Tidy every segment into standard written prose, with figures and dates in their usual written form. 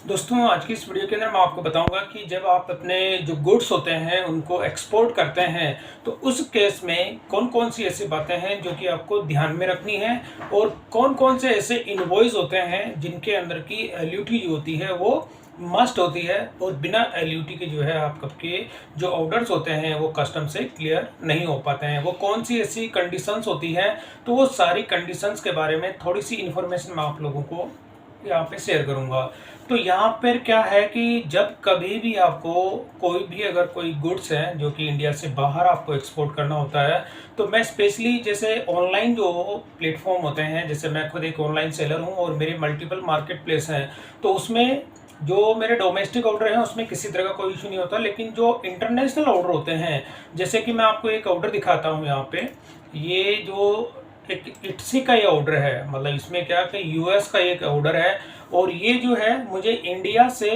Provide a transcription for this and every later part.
दोस्तों आज की इस वीडियो के अंदर मैं आपको बताऊंगा कि जब आप अपने जो गुड्स होते हैं उनको एक्सपोर्ट करते हैं तो उस केस में कौन कौन सी ऐसी बातें हैं जो कि आपको ध्यान में रखनी है और कौन कौन से ऐसे इनवॉइस होते हैं जिनके अंदर की एलयूटी जो होती है वो मस्ट होती है और बिना एलयूटी के जो है आपके जो ऑर्डर्स होते हैं वो कस्टम से क्लियर नहीं हो पाते हैं। वो कौन सी ऐसी कंडीशंस होती हैं, तो वो सारी कंडीशंस के बारे में थोड़ी सी इन्फॉर्मेशन मैं आप लोगों को यहाँ पे शेयर करूँगा। तो यहाँ पर क्या है कि जब कभी भी आपको कोई भी अगर कोई गुड्स हैं जो कि इंडिया से बाहर आपको एक्सपोर्ट करना होता है, तो मैं स्पेशली जैसे ऑनलाइन जो प्लेटफॉर्म होते हैं, जैसे मैं खुद एक ऑनलाइन सेलर हूँ और मेरे मल्टीपल मार्केट प्लेस हैं, तो उसमें जो मेरे डोमेस्टिक ऑर्डर हैं उसमें किसी तरह का कोई इशू नहीं होता। लेकिन जो इंटरनेशनल ऑर्डर होते हैं, जैसे कि मैं आपको एक ऑर्डर दिखाता हूँ यहाँ पे, ये जो एक इटसी का ये ऑर्डर है, मतलब इसमें क्या कि यूएस का एक ऑर्डर है और ये जो है मुझे इंडिया से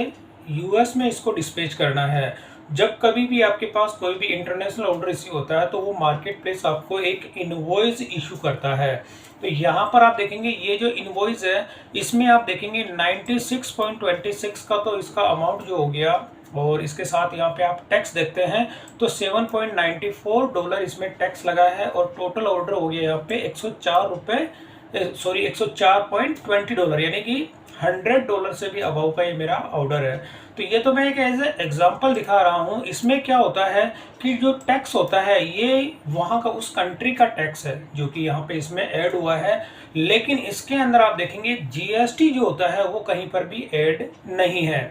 यूएस में इसको डिस्पैच करना है। जब कभी भी आपके पास कोई भी इंटरनेशनल ऑर्डर रिसीव होता है तो वो मार्केट प्लेस आपको एक इनवॉइस इशू करता है। तो यहाँ पर आप देखेंगे ये जो इनवॉइस है इसमें आप देखेंगे 96.26 का तो इसका अमाउंट जो हो गया, और इसके साथ यहाँ पे आप टैक्स देखते हैं तो $7.94 इसमें टैक्स लगा है और टोटल ऑर्डर हो गया यहाँ पे 104 रुपये, सॉरी $104.20, यानी कि $100 से भी अबव का ये मेरा ऑर्डर है। तो ये तो मैं एक एज एग्जांपल दिखा रहा हूँ। इसमें क्या होता है कि जो टैक्स होता है ये वहाँ का उस कंट्री का टैक्स है जो कि यहाँ पे इसमें ऐड हुआ है, लेकिन इसके अंदर आप देखेंगे जीएसटी जो होता है वो कहीं पर भी ऐड नहीं है।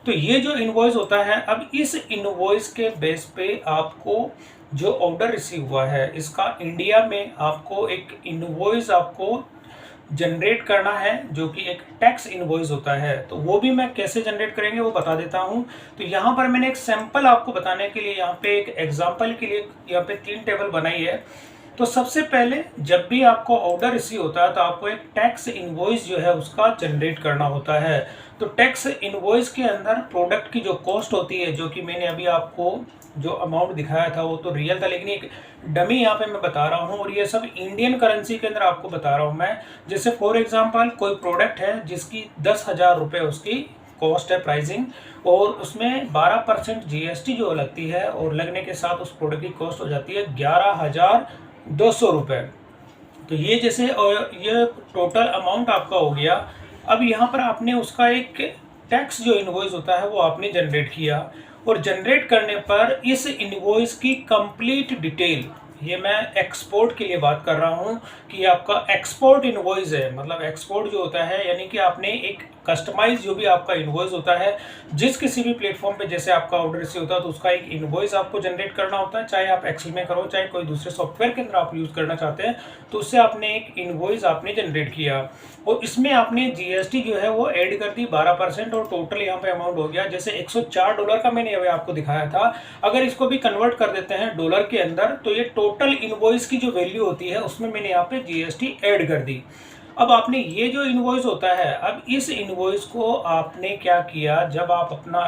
तो ये जो इनवॉइस होता है, अब इस इनवॉइस के बेस पे आपको जो ऑर्डर रिसीव हुआ है इसका इंडिया में आपको एक इनवॉइस आपको जनरेट करना है जो कि एक टैक्स इनवॉइस होता है। तो वो भी मैं कैसे जनरेट करेंगे वो बता देता हूं। तो यहाँ पर मैंने एक सैंपल आपको बताने के लिए यहाँ पे एक एग्जांपल के लिए यहाँ पे 3 टेबल बनाई है। तो सबसे पहले जब भी आपको ऑर्डर रिसीव होता है तो आपको एक टैक्स इनवॉइस जो है उसका जनरेट करना होता है। तो टैक्स इनवॉइस के अंदर प्रोडक्ट की जो कॉस्ट होती है, जो कि मैंने अभी आपको जो अमाउंट दिखाया था वो तो रियल था, लेकिन एक डमी यहाँ पे मैं बता रहा हूँ और ये सब इंडियन करेंसी के अंदर आपको बता रहा हूँ मैं। जैसे फॉर एग्जांपल कोई प्रोडक्ट है जिसकी 10,000 रुपये उसकी कॉस्ट है प्राइसिंग, और उसमें 12% जीएसटी जो लगती है और लगने के साथ उस प्रोडक्ट की कॉस्ट हो जाती है 11,200 रुपये। तो ये जैसे ये टोटल अमाउंट आपका हो गया। अब यहाँ पर आपने उसका एक टैक्स जो इनवॉइस होता है वो आपने जनरेट किया, और जनरेट करने पर इस इनवॉइस की कंप्लीट डिटेल, ये मैं एक्सपोर्ट के लिए बात कर रहा हूँ कि आपका एक्सपोर्ट इनवॉइस है। मतलब एक्सपोर्ट जो होता है यानी कि आपने एक कस्टमाइज जो भी आपका इनवॉइस होता है, जिस किसी भी प्लेटफॉर्म पे जैसे आपका ऑर्डर रिसीव होता है तो उसका एक इनवॉइस आपको जनरेट करना होता है, चाहे आप एक्सेल में करो चाहे कोई दूसरे सॉफ्टवेयर के अंदर आप यूज़ करना चाहते हैं। तो उससे आपने एक इनवॉइस आपने जनरेट किया और इसमें आपने जीएसटी जो है वो ऐड कर दी 12%, और टोटल यहाँ पे अमाउंट हो गया जैसे $104 का मैंने अभी आपको दिखाया था। अगर इसको भी कन्वर्ट कर देते हैं डॉलर के अंदर तो ये टोटल इनवॉइस की जो वैल्यू होती है उसमें मैंने यहाँ पे जीएसटी ऐड कर दी। अब आपने ये जो इनवॉइस होता है, अब इस इनवॉइस को आपने क्या किया, जब आप अपना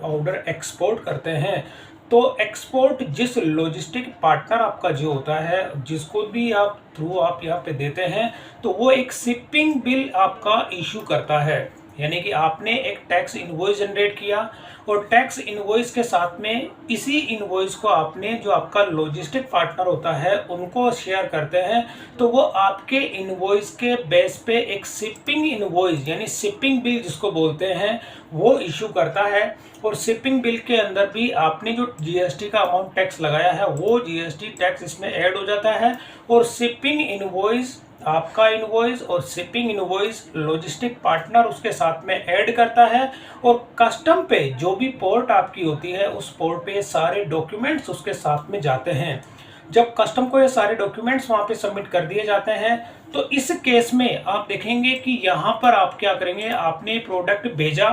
ऑर्डर एक्सपोर्ट करते हैं तो एक्सपोर्ट जिस लॉजिस्टिक पार्टनर आपका जो होता है, जिसको भी आप थ्रू आप यहाँ पे देते हैं, तो वो एक शिपिंग बिल आपका इशू करता है। यानी कि आपने एक टैक्स इनवॉइस जनरेट किया और टैक्स इनवॉइस के साथ में इसी इनवॉइस को आपने जो आपका लॉजिस्टिक पार्टनर होता है उनको शेयर करते हैं, तो वो आपके इनवॉइस के बेस पे एक शिपिंग इनवॉइस यानी शिपिंग बिल जिसको बोलते हैं वो इशू करता है। और शिपिंग बिल के अंदर भी आपने जो जीएसटी का अमाउंट टैक्स लगाया है वो जीएसटी टैक्स इसमें ऐड हो जाता है, और शिपिंग इनवॉइस आपका इनवॉइस और शिपिंग इनवॉइस लॉजिस्टिक पार्टनर उसके साथ में ऐड करता है, और कस्टम पे जो भी पोर्ट आपकी होती है उस पोर्ट पे ये सारे डॉक्यूमेंट्स उसके साथ में जाते हैं। जब कस्टम को ये सारे डॉक्यूमेंट्स वहाँ पे सबमिट कर दिए जाते हैं तो इस केस में आप देखेंगे कि यहाँ पर आप क्या करेंगे, आपने प्रोडक्ट भेजा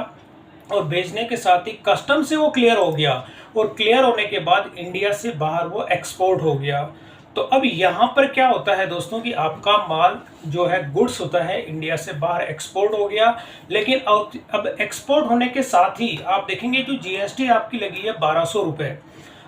और भेजने के साथ ही कस्टम से वो क्लियर हो गया, और क्लियर होने के बाद इंडिया से बाहर वो एक्सपोर्ट हो गया। तो अब यहाँ पर क्या होता है दोस्तों कि आपका माल जो है गुड्स होता है इंडिया से बाहर एक्सपोर्ट हो गया, लेकिन अब एक्सपोर्ट होने के साथ ही आप देखेंगे जो जीएसटी आपकी लगी है 1200 रुपये।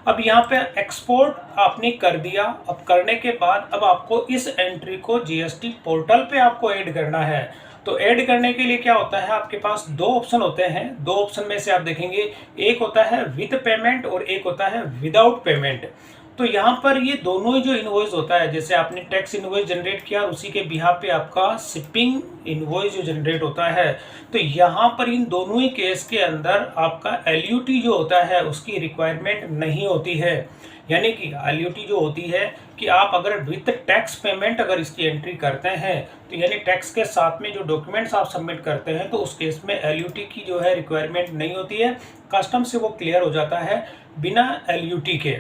अब यहाँ पे एक्सपोर्ट आपने कर दिया, अब करने के बाद अब आपको इस एंट्री को जीएसटी पोर्टल पे आपको ऐड करना है। तो ऐड करने के लिए क्या होता है, आपके पास दो ऑप्शन होते हैं। दो ऑप्शन में से आप देखेंगे, एक होता है विद पेमेंट और एक होता है विदाउट पेमेंट। तो यहाँ पर ये दोनों ही जो इनवॉइस होता है, जैसे आपने टैक्स इनवॉइस जनरेट किया और उसी के बिहाफ पे आपका शिपिंग इनवॉइस जो जनरेट होता है, तो यहाँ पर इन दोनों ही केस के अंदर आपका एलयूटी जो होता है उसकी रिक्वायरमेंट नहीं होती है। यानी कि एलयूटी जो होती है कि आप अगर विथ टैक्स पेमेंट अगर इसकी एंट्री करते हैं, तो यानी टैक्स के साथ में जो डॉक्यूमेंट्स आप सबमिट करते हैं, तो उस केस में एलयूटी की जो है रिक्वायरमेंट नहीं होती है। कस्टम से वो क्लियर हो जाता है बिना एलयूटी के।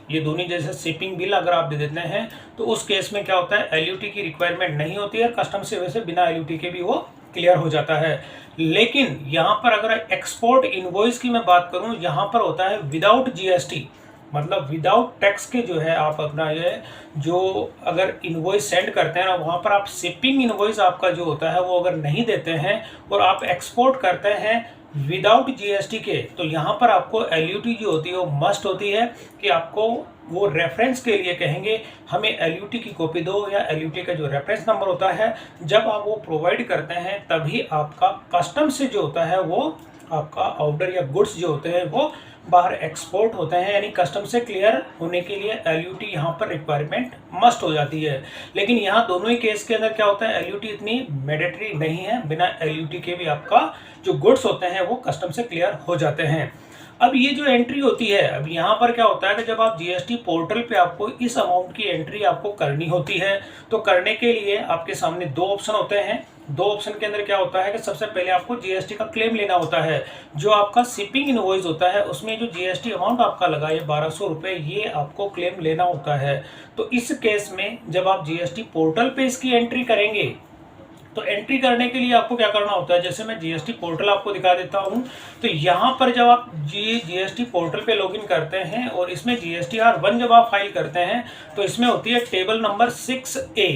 ये दोनों जैसे शिपिंग बिल अगर आप दे देते हैं, तो उस केस में क्या होता है, एलयूटी की रिक्वायरमेंट नहीं होती है। कस्टम से वैसे बिना एलयूटी के भी वो क्लियर हो जाता है। लेकिन यहाँ पर अगर एक्सपोर्ट इनवॉइस की मैं बात करूँ, यहाँ पर होता है विदाउट जीएसटी, मतलब विदाउट टैक्स के जो है आप अपना ये जो अगर इनवॉइस सेंड करते हैं ना, वहाँ पर आप शिपिंग इनवॉइस आपका जो होता है वो अगर नहीं देते हैं और आप एक्सपोर्ट करते हैं विदाउट जीएसटी के, तो यहाँ पर आपको एलयूटी जो होती है वो मस्ट होती है कि आपको वो रेफरेंस के लिए कहेंगे हमें एलयूटी की कॉपी दो, या एलयूटी का जो रेफरेंस नंबर होता है जब आप वो प्रोवाइड करते हैं तभी आपका कस्टम से जो होता है वो आपका ऑर्डर या गुड्स जो होते हैं वो बाहर एक्सपोर्ट होते हैं। यानी कस्टम से क्लियर होने के लिए एलयूटी यहाँ पर रिक्वायरमेंट मस्ट हो जाती है। लेकिन यहाँ दोनों ही केस के अंदर क्या होता है, एलयूटी इतनी मैंडेटरी नहीं है, बिना एलयूटी के भी आपका जो गुड्स होते हैं वो कस्टम से क्लियर हो जाते हैं। अब ये जो एंट्री होती है, अब यहाँ पर क्या होता है कि जब आप जीएसटी पोर्टल पे आपको इस अमाउंट की एंट्री आपको करनी होती है, तो करने के लिए आपके सामने दो ऑप्शन होते हैं। दो ऑप्शन के अंदर क्या होता है कि सबसे पहले आपको जीएसटी का क्लेम लेना होता है। जो आपका शिपिंग इनवॉइस होता है उसमें जो जीएसटी अमाउंट आपका लगा है 1200 रुपये, ये आपको क्लेम लेना होता है। तो इस केस में जब आप जीएसटी पोर्टल पे इसकी एंट्री करेंगे, तो एंट्री करने के लिए आपको क्या करना होता है, जैसे मैं जीएसटी पोर्टल आपको दिखा देता हूं। तो यहाँ पर जब आप जीएसटी पोर्टल पे लॉगिन करते हैं और इसमें GSTR-1 जब आप फाइल करते हैं, तो इसमें होती है टेबल नंबर 6A।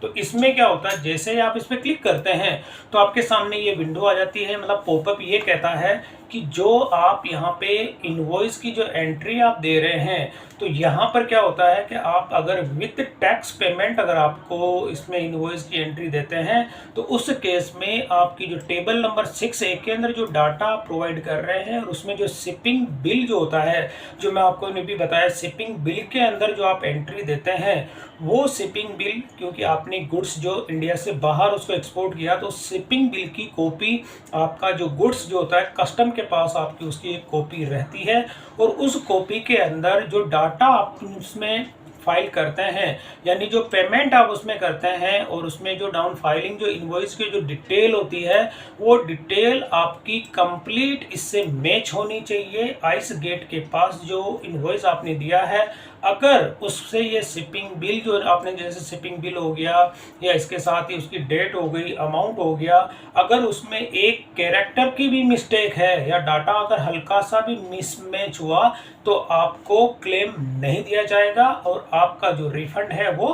तो इसमें क्या होता है, जैसे ही आप इस पर क्लिक करते हैं तो आपके सामने ये विंडो आ जाती है, मतलब पॉपअप ये कहता है कि जो आप यहाँ पे इनवॉइस की जो एंट्री आप दे रहे हैं, तो यहाँ पर क्या होता है कि आप अगर विथ टैक्स पेमेंट अगर आपको इसमें इनवॉइस की एंट्री देते हैं, तो उस केस में आपकी जो टेबल नंबर 6A के अंदर जो डाटा आप प्रोवाइड कर रहे हैं और उसमें जो शिपिंग बिल जो होता है, जो मैं आपको ने भी बताया, शिपिंग बिल के अंदर जो आप एंट्री देते हैं वो शिपिंग बिल, क्योंकि आपने गुड्स जो इंडिया से बाहर उसको एक्सपोर्ट किया, तो शिपिंग बिल की कॉपी आपका जो गुड्स जो होता है कस्टम के पास आपकी उसकी एक कॉपी रहती है। और उस कॉपी के अंदर जो डाटा आप उसमें फाइल करते हैं, यानी जो पेमेंट आप उसमें करते हैं, और उसमें जो डाउन फाइलिंग जो इनवॉइस की जो डिटेल होती है, वो डिटेल आपकी कंप्लीट इससे मैच होनी चाहिए। आइस गेट के पास जो इनवॉइस आपने दिया है, अगर उससे ये शिपिंग बिल जो आपने, जैसे शिपिंग बिल हो गया या इसके साथ ही उसकी डेट हो गई, अमाउंट हो गया, अगर उसमें एक कैरेक्टर की भी मिस्टेक है या डाटा अगर हल्का सा भी मिसमैच हुआ, तो आपको क्लेम नहीं दिया जाएगा और आपका जो रिफंड है वो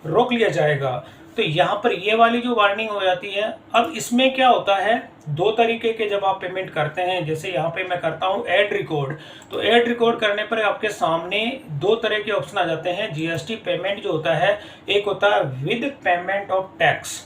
रोक लिया जाएगा। तो यहाँ पर ये वाली जो वार्निंग हो जाती है। अब इसमें क्या होता है, दो तरीके के जब आप पेमेंट करते हैं, जैसे यहाँ पे मैं करता हूँ ऐड रिकॉर्ड, तो ऐड रिकॉर्ड करने पर आपके सामने दो तरह के ऑप्शन आ जाते हैं। जीएसटी पेमेंट जो होता है, एक होता है विद पेमेंट ऑफ टैक्स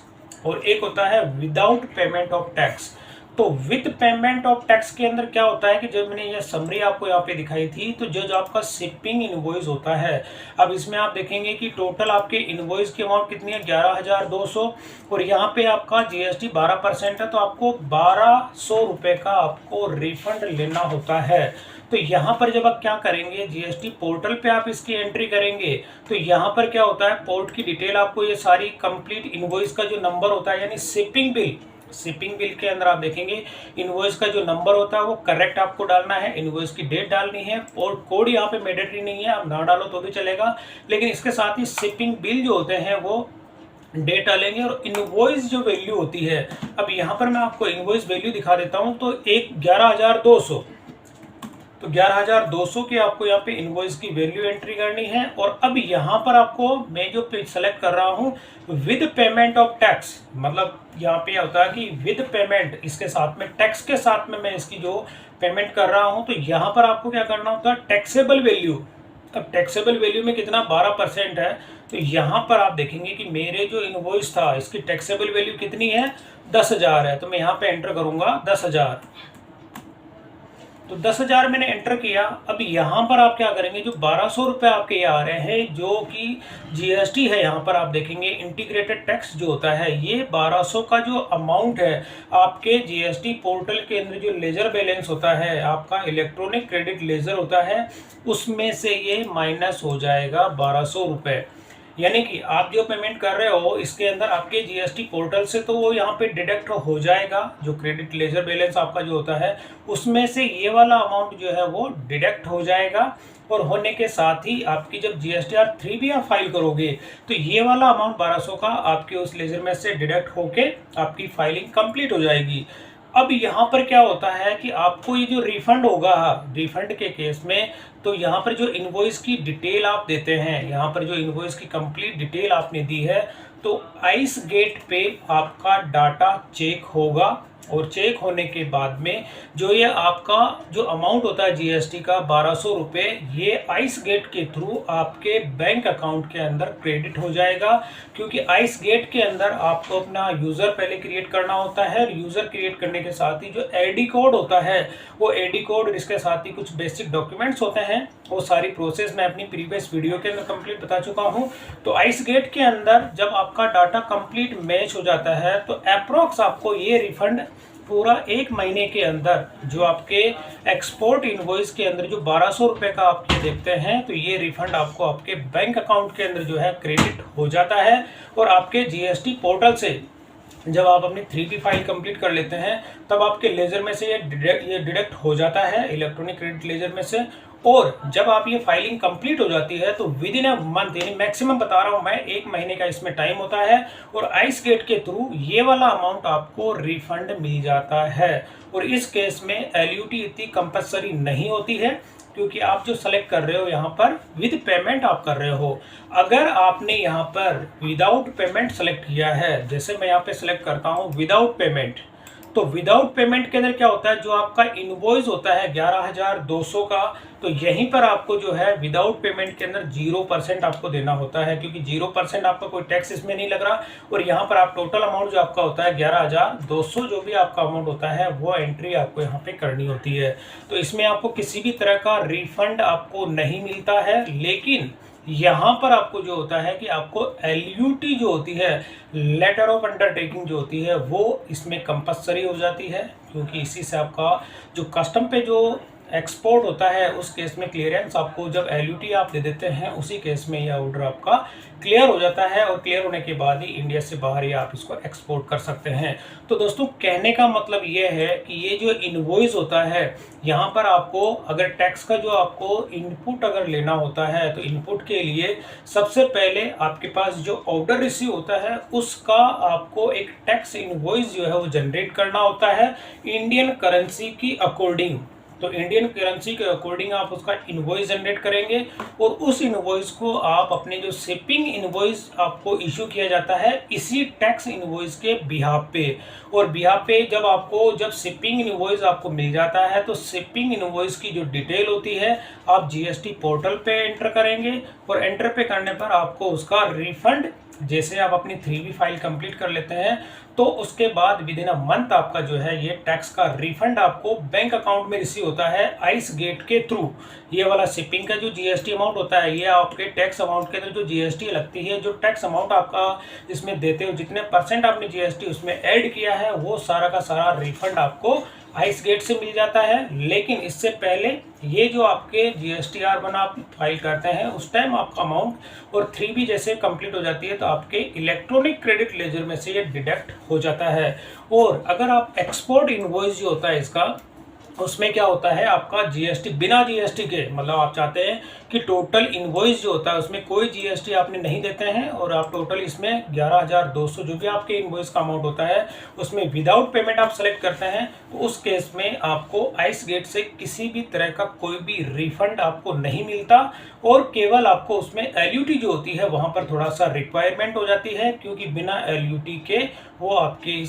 और एक होता है विदाउट पेमेंट ऑफ टैक्स। तो विद पेमेंट ऑफ टैक्स के अंदर क्या होता है कि जब मैंने ये समरी आपको यहाँ पे दिखाई थी, तो जो आपका शिपिंग इनवॉइस होता है, अब इसमें आप देखेंगे कि टोटल आपके इनवॉइस की अमाउंट कितनी है, 11,200, और यहाँ पे आपका जीएसटी 12% है, तो आपको 1,200 रुपये का आपको रिफंड लेना होता है। तो यहाँ पर जब आप क्या करेंगे, जीएसटी पोर्टल पे आप इसकी एंट्री करेंगे, तो यहाँ पर क्या होता है, पोर्ट की डिटेल आपको ये सारी कंप्लीट इनवॉइस का जो नंबर होता है, यानी शिपिंग बिल के अंदर आप देखेंगे इनवॉइस का जो नंबर होता है वो करेक्ट आपको डालना है, इनवॉइस की डेट डालनी है, और कोड यहाँ पे मैंडेटरी नहीं है, आप ना डालो तो भी चलेगा, लेकिन इसके साथ ही शिपिंग बिल जो होते हैं वो डेट डालेंगे। और इनवॉइस जो वैल्यू होती है, अब यहाँ पर मैं आपको इनवॉइस वैल्यू दिखा देता हूँ, तो 11,200, तो 11,200 की आपको यहाँ पे इनवॉइस की वैल्यू एंट्री करनी है। और अब यहाँ पर आपको मैं जो पेज सेलेक्ट कर रहा हूँ विद पेमेंट ऑफ टैक्स, मतलब यहाँ पे होता है कि विद पेमेंट, इसके साथ में टैक्स के साथ में मैं इसकी जो पेमेंट कर रहा हूँ, तो यहाँ पर आपको क्या करना होता है, टैक्सेबल वैल्यू अब टैक्सेबल वैल्यू में कितना 12% है, तो यहाँ पर आप देखेंगे कि मेरे जो इनवॉइस था इसकी टैक्सेबल वैल्यू कितनी है, 10,000 है। तो मैं यहाँ पे एंटर करूँगा 10,000। तो 10,000 मैंने एंटर किया। अब यहाँ पर आप क्या करेंगे, जो 1,200 रुपये आपके ये आ रहे हैं जो कि जीएसटी है, यहाँ पर आप देखेंगे इंटीग्रेटेड टैक्स जो होता है, ये 1,200 का जो अमाउंट है आपके जीएसटी पोर्टल के अंदर जो लेजर बैलेंस होता है, आपका इलेक्ट्रॉनिक क्रेडिट लेजर होता है, उसमें से ये माइनस हो जाएगा 1,200 रुपये। यानी कि आप जो पेमेंट कर रहे हो इसके अंदर आपके जीएसटी पोर्टल से तो वो यहाँ पे डिडक्ट हो जाएगा, जो क्रेडिट लेजर बैलेंस आपका जो होता है उसमें से ये वाला अमाउंट जो है वो डिडक्ट हो जाएगा। और होने के साथ ही आपकी जब GSTR 3 भी आप फाइल करोगे तो ये वाला अमाउंट 1,200 का आपके उस लेजर में से डिडक्ट होके आपकी फाइलिंग कंप्लीट हो जाएगी। अब यहाँ पर क्या होता है कि आपको ये जो रिफंड होगा, रिफंड के केस में, तो यहाँ पर जो इनवॉइस की डिटेल आप देते हैं, यहाँ पर जो इनवॉइस की कंप्लीट डिटेल आपने दी है, तो आइस गेट पे आपका डाटा चेक होगा। और चेक होने के बाद में जो ये आपका जो अमाउंट होता है जीएसटी का 1,200 रुपये, ये आइस गेट के थ्रू आपके बैंक अकाउंट के अंदर क्रेडिट हो जाएगा। क्योंकि आइस गेट के अंदर आपको अपना यूज़र पहले क्रिएट करना होता है, और यूज़र क्रिएट करने के साथ ही जो एडी कोड होता है, वो एडी कोड और इसके साथ ही कुछ बेसिक डॉक्यूमेंट्स होते हैं, वो सारी प्रोसेस मैं अपनी प्रीवियस वीडियो के अंदर कंप्लीट बता चुका हूँ। तो आइस गेट के अंदर जब आपका डाटा कंप्लीट मैच हो जाता है तो अप्रोक्स आपको ये रिफंड पूरा 1 महीने के अंदर, जो आपके एक्सपोर्ट इनवॉइस के अंदर जो 1,200 रुपये का आप ये देखते हैं, तो ये रिफंड आपको आपके बैंक अकाउंट के अंदर जो है क्रेडिट हो जाता है। और आपके जीएसटी पोर्टल से जब आप अपनी 3B फाइल कंप्लीट कर लेते हैं तब आपके लेजर में से ये डिडक्ट हो जाता है, इलेक्ट्रॉनिक क्रेडिट लेजर में से। और जब आप ये फाइलिंग कंप्लीट हो जाती है तो विद इन अ मंथ, यानी मैक्सिमम बता रहा हूँ मैं, 1 महीने का इसमें टाइम होता है, और आइस गेट के थ्रू ये वाला अमाउंट आपको रिफंड मिल जाता है। और इस केस में एलयूटी इतनी कंपलसरी नहीं होती है, क्योंकि आप जो सेलेक्ट कर रहे हो यहाँ पर विद पेमेंट आप कर रहे हो। अगर आपने यहाँ पर विदाउट पेमेंट सेलेक्ट किया है, जैसे मैं यहाँ पे सेलेक्ट करता हूँ विदाउट पेमेंट, तो विदाउट पेमेंट के अंदर क्या होता है, जो आपका इनवॉइस होता है 11,200 का, तो यहीं पर आपको जो है विदाउट पेमेंट के अंदर 0% आपको देना होता है, क्योंकि 0% आपका कोई टैक्स इसमें नहीं लग रहा। और यहाँ पर आप टोटल अमाउंट जो आपका होता है 11,200 जो भी आपका अमाउंट होता है वो एंट्री आपको यहाँ पे करनी होती है। तो इसमें आपको किसी भी तरह का रिफंड आपको नहीं मिलता है, लेकिन यहाँ पर आपको जो होता है कि आपको एलयूटी जो होती है, लेटर ऑफ अंडरटेकिंग जो होती है, वो इसमें कंपलसरी हो जाती है, क्योंकि इसी से आपका जो कस्टम पे जो एक्सपोर्ट होता है उस केस में क्लियरेंस आपको जब एलयूटी आप दे देते हैं, उसी केस में यह ऑर्डर आपका क्लियर हो जाता है। और क्लियर होने के बाद ही इंडिया से बाहर ही आप इसको एक्सपोर्ट कर सकते हैं। तो दोस्तों कहने का मतलब ये है कि ये जो इनवॉइस होता है, यहाँ पर आपको अगर टैक्स का जो आपको इनपुट अगर लेना होता है, तो इनपुट के लिए सबसे पहले आपके पास जो ऑर्डर रिसीव होता है उसका आपको एक टैक्स इनवॉइस जो है वो जनरेट करना होता है इंडियन करेंसी की अकॉर्डिंग। तो इंडियन करेंसी के अकॉर्डिंग आप उसका इनवॉइस जनरेट करेंगे, और उस इनवॉइस को आप अपने जो शिपिंग इनवॉइस आपको इशू किया जाता है इसी टैक्स इनवॉइस के बिहाफ पे। और बिहाफ पे जब शिपिंग इनवॉइस आपको मिल जाता है, तो शिपिंग इनवॉइस की जो डिटेल होती है आप जीएसटी पोर्टल पे एंटर करेंगे, और एंटर पे करने पर आपको उसका रिफंड, जैसे आप अपनी 3B फाइल कंप्लीट कर लेते हैं तो उसके बाद विद इन अ मंथ आपका जो है ये टैक्स का रिफंड आपको बैंक अकाउंट में रिसीव होता है आइस गेट के थ्रू। ये वाला शिपिंग का जो जीएसटी अमाउंट होता है, ये आपके टैक्स अमाउंट के अंदर जो जीएसटी लगती है, जो टैक्स अमाउंट आपका इसमें देते हो, जितने % आपने जीएसटी उसमें ऐड किया है, वो सारा का सारा रिफंड आपको आइस गेट से मिल जाता है। लेकिन इससे पहले ये जो आपके GSTR 1 आप फाइल करते हैं उस टाइम आपका अमाउंट और 3B जैसे कंप्लीट हो जाती है तो आपके इलेक्ट्रॉनिक क्रेडिट लेजर में से ये डिडक्ट हो जाता है। और अगर आप एक्सपोर्ट इनवॉइस जो होता है इसका, उसमें क्या होता है आपका जीएसटी बिना जीएसटी के, मतलब आप चाहते हैं कि टोटल इनवॉइस जो होता है उसमें कोई जीएसटी आपने नहीं देते हैं, और आप टोटल इसमें 11,200 जो भी आपके इनवॉइस का अमाउंट होता है उसमें विदाउट पेमेंट आप सेलेक्ट करते हैं, तो उस केस में आपको आइस गेट से किसी भी तरह का कोई भी रिफंड आपको नहीं मिलता, और केवल आपको उसमें एलयूटी जो होती है वहाँ पर थोड़ा सा रिक्वायरमेंट हो जाती है, क्योंकि बिना एलयूटी के वो आपके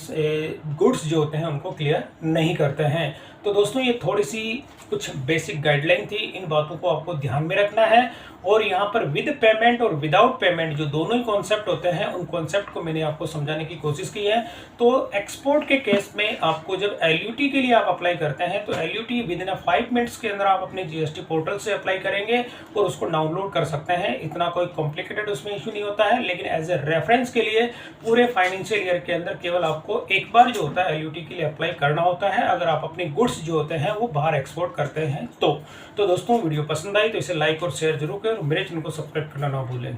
गुड्स जो होते हैं उनको क्लियर नहीं करते हैं। तो दोस्तों ये थोड़ी सी कुछ बेसिक गाइडलाइन थी, इन बातों को आपको ध्यान में रखना है। और यहाँ पर विद पेमेंट और विदाउट पेमेंट जो दोनों ही कॉन्सेप्ट होते हैं, उन कॉन्सेप्ट को मैंने आपको समझाने की कोशिश की है। तो एक्सपोर्ट के केस में आपको जब LUT के लिए आप अप्लाई करते हैं तो LUT विद इन 5 मिनट्स के अंदर आप अपने GST पोर्टल से अप्लाई करेंगे और उसको डाउनलोड कर सकते हैं। इतना कोई कॉम्प्लिकेटेड उसमें इशू नहीं होता है, लेकिन एज ए रेफरेंस के लिए पूरे फाइनेंशियल ईयर के अंदर केवल आपको एक बार जो होता है LUT के लिए अप्लाई करना होता है, अगर आप अपने गुड्स जो होते हैं वो बाहर एक्सपोर्ट करते हैं तो दोस्तों वीडियो पसंद आई तो इसे लाइक और शेयर जरूर करें और मेरे चैनल को सब्सक्राइब करना ना भूलें।